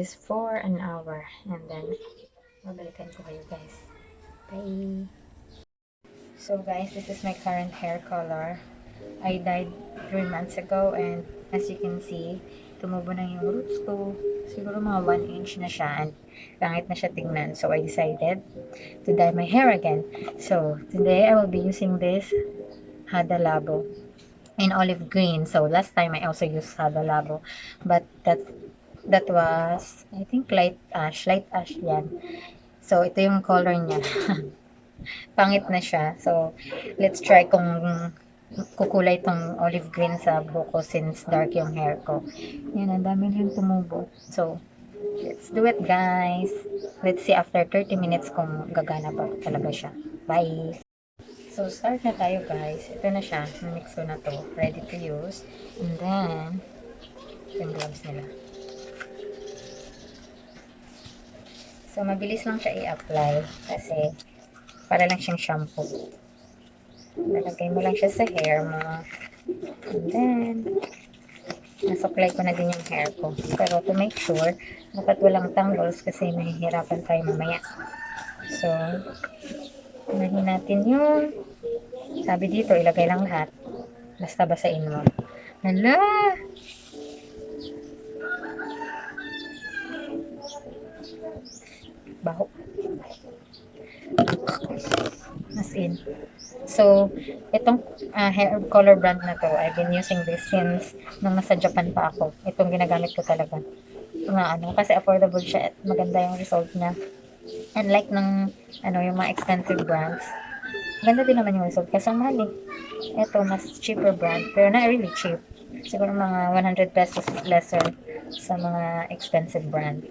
this for an hour. And then, babalikan ko kayo guys. Bye! So guys, this is my current hair color. I dyed 3 months ago and as you can see, tumubo na yung roots ko. Siguro mga 1 inch na siya and pangit na siya tingnan. So I decided to dye my hair again. So today I will be using this LABO in olive green. So last time I also used LABO, but that was I think light ash yan. So ito yung color niya. Pangit na siya. So let's try kung kukulay itong olive green sa buko since dark yung hair ko. Yan, ang dami niyang tumubo. So, let's do it guys. Let's see after 30 minutes kung gagana ba talaga siya. Bye! So, start na tayo guys. Ito na siya. Na-mix ko na to. Ready to use. And then, yung gloves nila. So, mabilis lang siya i-apply kasi para lang siyang shampoo. Lalagay mo lang siya sa hair mo. And then, nasuklay ko na din yung hair ko. Pero to make sure, dapat walang tangles kasi mahihirapan tayo mamaya. So, unahin natin yung, sabi dito, ilagay lang lahat. Basta basain mo. Hala! Baho. As in. So, itong hair color brand na to, I've been using this since nung nasa Japan pa ako. Itong ginagamit ko talaga. Kasi affordable siya at maganda yung result niya. Unlike ng, yung mga expensive brands, ganda din naman yung result kasi ang mahal eh. Ito, mas cheaper brand, pero not really cheap. Siguro mga 100 pesos lesser sa mga expensive brand.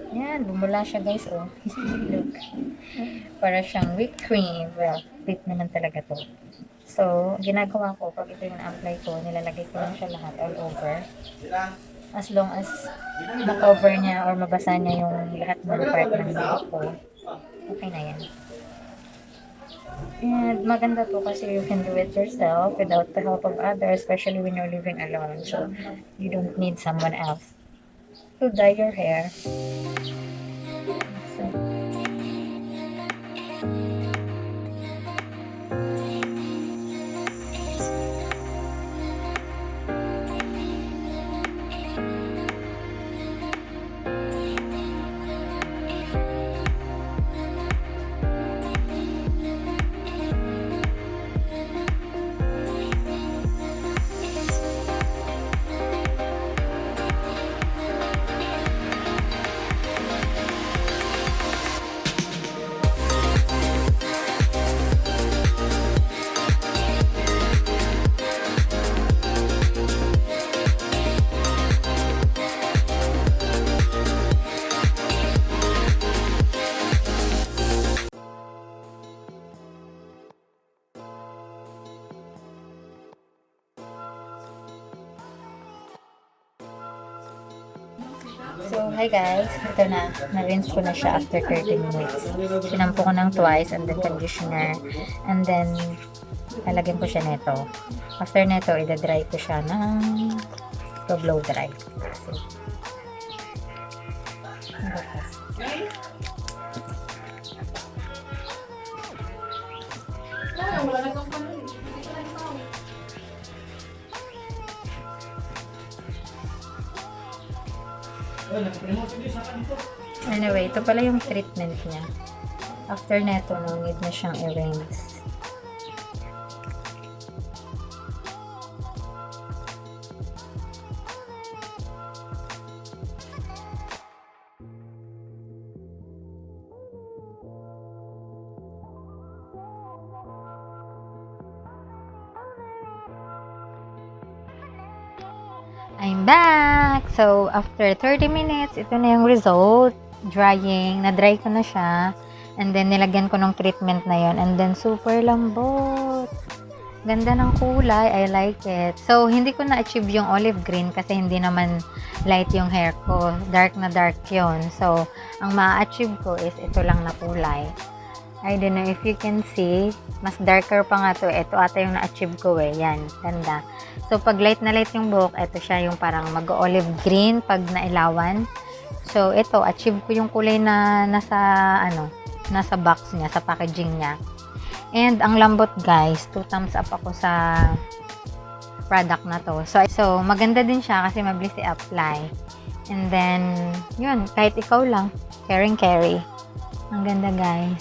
Yan, bumula siya guys, oh. Look. Para siyang whipped cream. Well, whipped naman talaga to. So, ginagawa ko, pag ito yung na-apply ko, nilalagay ko lang siya lahat all over. As long as ma-cover niya or mabasa niya yung lahat ng part ng buhok ko, okay na yan. And maganda to kasi you can do it yourself without the help of others, especially when you're living alone. So, you don't need someone else to dye your hair. So, hi guys. Ito na. Na-rinse ko na siya after 30 minutes. Sinampo ko ng twice and then conditioner. And then, lalagyan ko siya neto. After neto, ida-dry ko siya ng blow dry. Anyway, ito pala yung treatment niya. After neto, no need na siyang i-rinse. I'm back! So, after 30 minutes, ito na yung result. Drying. Na-dry ko na siya. And then, nilagyan ko ng treatment na yon. And then, super lambot. Ganda ng kulay. I like it. So, hindi ko na-achieve yung olive green kasi hindi naman light yung hair ko. Dark na dark yon. So, ang ma-achieve ko is ito lang na kulay. I don't know if you can see. Mas darker pa nga to. Ito ata yung na-achieve ko eh. Yan. Ganda. So, pag light na light yung buhok, ito siya yung parang mag-olive green pag nailawan. So, ito, achieve ko yung kulay na nasa box niya, sa packaging niya. And, ang lambot guys, 2 thumbs up ako sa product na to. So maganda din siya kasi mabilis i-apply. And then, yun, kahit ikaw lang, carry. Ang ganda guys.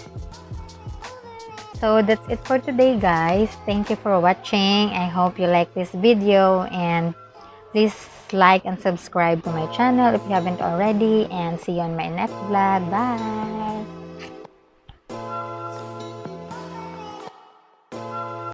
So, that's it for today guys. Thank you for watching. I hope you like this video and please like and subscribe to my channel if you haven't already, and see you on my next vlog. Bye!